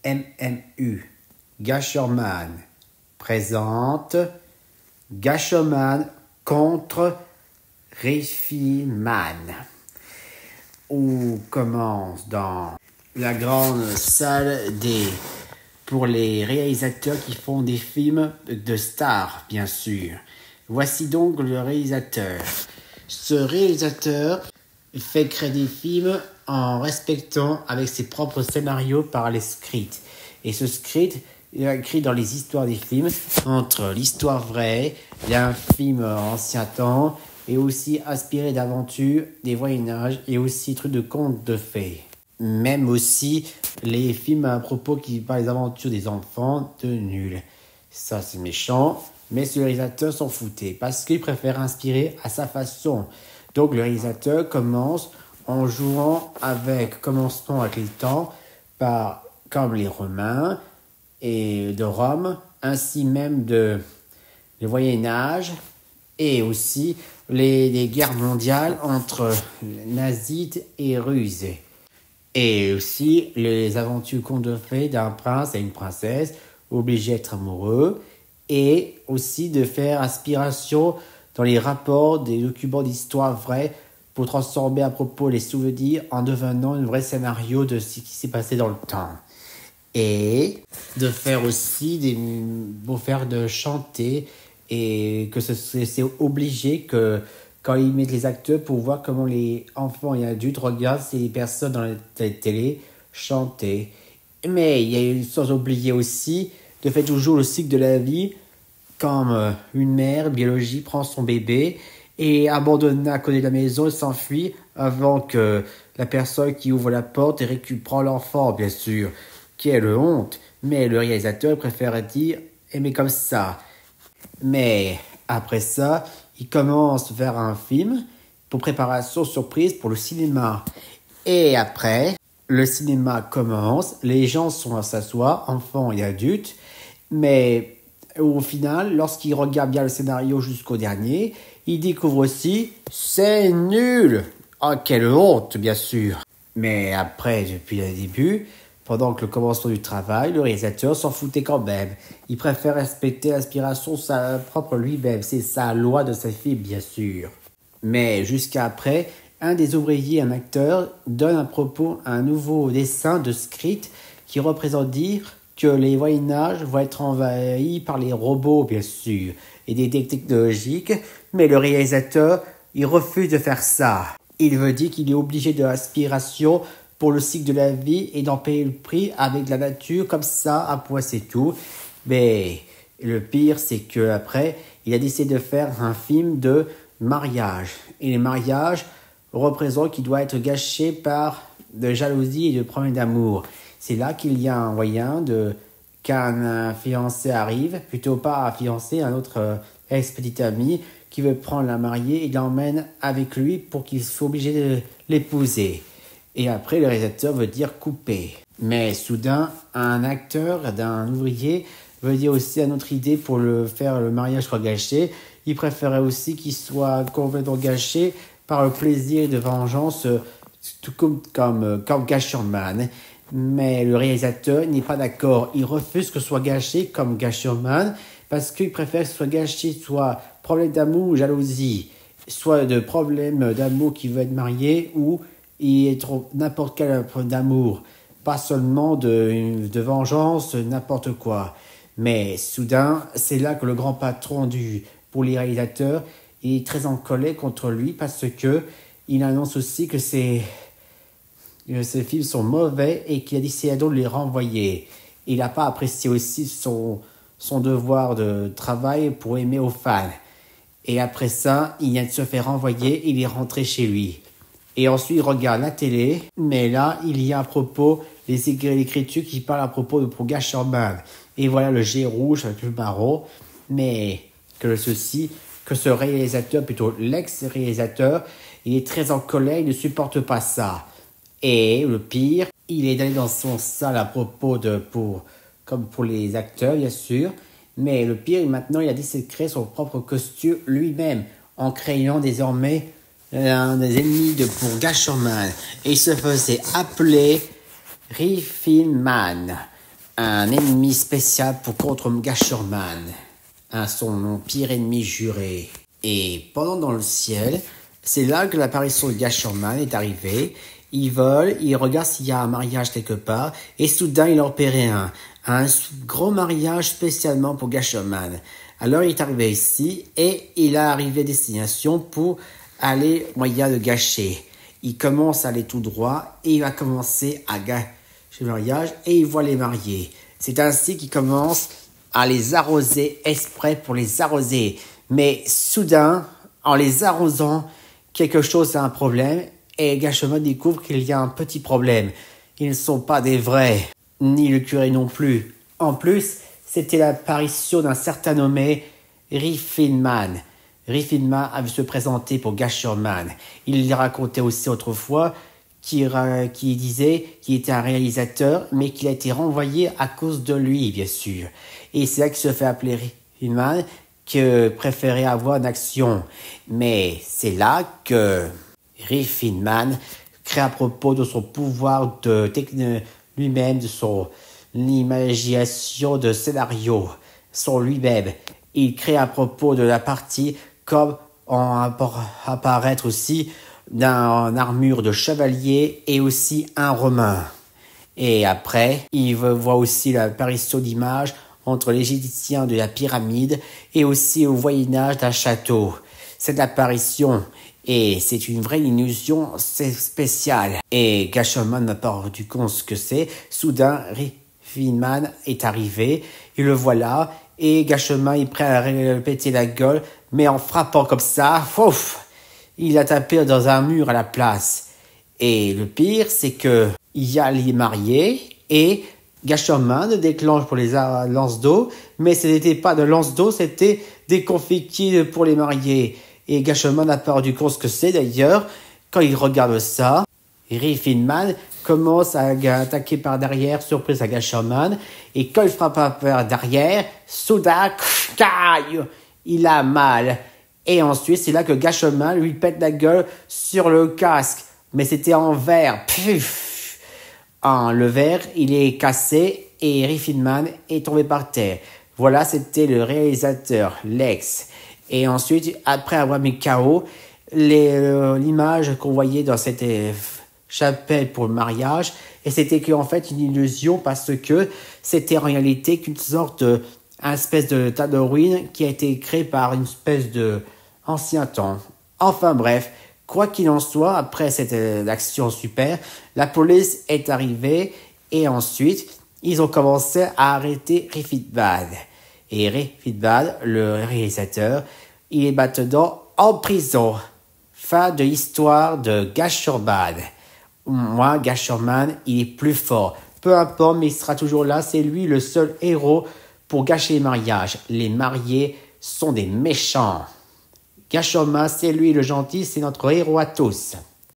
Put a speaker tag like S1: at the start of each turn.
S1: MMU. Gasherman présente Gasherman contre Riffiman. On commence dans la grande salle pour les réalisateurs qui font des films de stars, bien sûr. Voici donc le réalisateur. Ce réalisateur fait créer des films en respectant avec ses propres scénarios par les scripts. Et ce script, il a écrit dans les histoires des films, entre l'histoire vraie, d'un film ancien temps, et aussi inspiré d'aventures, des voyages, et aussi trucs de contes de fées. Même aussi les films à propos qui parlent des aventures des enfants de nuls. Ça c'est méchant, mais ce réalisateur s'en foutait, parce qu'il préfère inspirer à sa façon. Donc le réalisateur commence en jouant commençons avec les temps, comme les Romains et de Rome, ainsi même le Moyen-Âge, et aussi les guerres mondiales entre nazis et Russes. Et aussi les aventures contes de fées d'un prince et une princesse obligés d'être amoureux, et aussi de faire inspiration dans les rapports des documents d'histoire vrais pour transformer à propos les souvenirs en devenant un vrai scénario de ce qui s'est passé dans le temps. Et de faire aussi de chanter, et que c'est obligé que quand ils mettent les acteurs pour voir comment les enfants et adultes regardent ces personnes dans la télé chanter. Mais il y a une chose à oublier aussi, de faire toujours le cycle de la vie, comme une mère biologique prend son bébé et abandonne à côté de la maison et s'enfuit avant que la personne qui ouvre la porte et récupère l'enfant, bien sûr. Quelle honte! Mais le réalisateur préfère dire « aimer comme ça ». Mais après ça, il commence à faire un film pour préparation surprise pour le cinéma. Et après, le cinéma commence, les gens sont à s'asseoir, enfants et adultes, mais au final, lorsqu'ils regardent bien le scénario jusqu'au dernier, ils découvrent aussi « c'est nul !» Oh, quelle honte, bien sûr! Mais après, depuis le début, pendant que le commencement du travail, le réalisateur s'en foutait quand même. Il préfère respecter l'inspiration sa propre lui-même. C'est sa loi de sa fille, bien sûr. Mais jusqu'à après, un des ouvriers, un acteur, donne à propos un nouveau dessin de script qui représente dire que les Moyen-Âge vont être envahis par les robots, bien sûr, et des technologiques. Mais le réalisateur, il refuse de faire ça. Il veut dire qu'il est obligé de l'inspiration pour le cycle de la vie et d'en payer le prix avec la nature, comme ça, à point c'est tout. Mais le pire, c'est qu'après, il a décidé de faire un film de mariage. Et les mariages représentent qu'il doit être gâché par de jalousie et de problèmes d'amour. C'est là qu'il y a un moyen qu'un fiancé arrive, plutôt pas un fiancé, un autre ex-petit ami, qui veut prendre la mariée et l'emmène avec lui pour qu'il soit obligé de l'épouser. Et après, le réalisateur veut dire couper. Mais soudain, un acteur, d'un ouvrier, veut dire aussi une autre idée pour faire le mariage soit gâché. Il préférait aussi qu'il soit complètement gâché par le plaisir de vengeance, tout comme Gasherman. Mais le réalisateur n'est pas d'accord. Il refuse que ce soit gâché comme Gasherman parce qu'il préfère que ce soit gâché, soit problème d'amour ou jalousie, soit de problème d'amour qui veut être marié ou il est n'importe quel problème d'amour, pas seulement de vengeance, n'importe quoi. Mais soudain, c'est là que le grand patron pour les réalisateurs est très en colère contre lui parce que il annonce aussi que ces films sont mauvais et qu'il a décidé donc de les renvoyer. Il n'a pas apprécié aussi son devoir de travail pour aimer aux fans. Et après ça, il vient de se faire renvoyer, il est rentré chez lui. Et ensuite, il regarde la télé, mais là, il y a à propos l'écriture qui parle à propos de pour Gasherman. Et voilà le G rouge avec le marron, mais que ce réalisateur, plutôt l'ex-réalisateur, il est très en colère, il ne supporte pas ça. Et le pire, il est allé dans son salle à propos comme pour les acteurs, bien sûr. Mais le pire, maintenant, il a décidé de créer son propre costume lui-même, en créant désormais un des ennemis pour Gasherman. Et il se faisait appeler Riffiman. un ennemi spécial pour contre Gasherman, son pire ennemi juré. Et pendant dans le ciel, c'est là que l'apparition de Gasherman est arrivée. Il vole, il regarde s'il y a un mariage quelque part, et soudain il en repérait un gros mariage spécialement pour Gasherman. Alors il est arrivé ici, et il a arrivé à destination pour aller au moyen de gâcher. Il commence à aller tout droit, et il va commencer à gâcher le mariage, et il voit les mariés. C'est ainsi qu'il commence à les arroser exprès pour les arroser. Mais soudain, en les arrosant, quelque chose a un problème, et Gasherman découvre qu'il y a un petit problème. Ils ne sont pas des vrais, ni le curé non plus. En plus, c'était l'apparition d'un certain nommé Riffinman. Riffinman avait se présenté pour Gasherman. Il racontait aussi autrefois qui disait qu'il était un réalisateur, mais qu'il a été renvoyé à cause de lui, bien sûr. Et c'est là qu'il se fait appeler Riffinman, que préférait avoir une action. Mais c'est là que Riffinman crée à propos de son pouvoir de lui-même, de son imagination de scénario, sur lui-même. Il crée à propos de la partie comme en apparaître aussi d'une armure de chevalier et aussi un romain. Et après, il voit aussi l'apparition d'images entre l'Égyptien de la pyramide et aussi au Moyen-Âge d'un château. Cette apparition, et c'est une vraie illusion spéciale. Et Gasherman n'a pas rendu compte ce que c'est. Soudain, Riffinman est arrivé, il le voit là, et Gasherman est prêt à péter la gueule, mais en frappant comme ça, ouf, il a tapé dans un mur à la place. Et le pire, c'est que il y a les mariés, et Gasherman déclenche pour les lances d'eau, mais ce n'était pas de lance d'eau, c'était des confettis pour les mariés. Et Gasherman n'a pas rendu compte ce que c'est d'ailleurs. Quand il regarde ça, Riffinman commence à attaquer par derrière, surprise à Gasherman. Et quand il frappe par derrière, soudain, il a mal. Et ensuite, c'est là que Gasherman lui pète la gueule sur le casque. Mais c'était en verre. Le verre, il est cassé et Riffinman est tombé par terre. Voilà, c'était le réalisateur, Lex. Et ensuite, après avoir mis KO, l'image qu'on voyait dans cette chapelle pour le mariage, et c'était qu'en fait une illusion parce que c'était en réalité qu'une sorte un espèce de tas de ruines qui a été créé par une espèce de ancien temps. Enfin bref, quoi qu'il en soit, après cette action super, la police est arrivée et ensuite, ils ont commencé à arrêter Riffinman. Et Riffinman, le réalisateur, il est maintenant en prison. Fin de l'histoire de Gasherman. Moi, Gasherman, il est plus fort. Peu importe, mais il sera toujours là. C'est lui le seul héros pour gâcher les mariages. Les mariés sont des méchants. Gasherman, c'est lui le gentil, c'est notre héros à tous.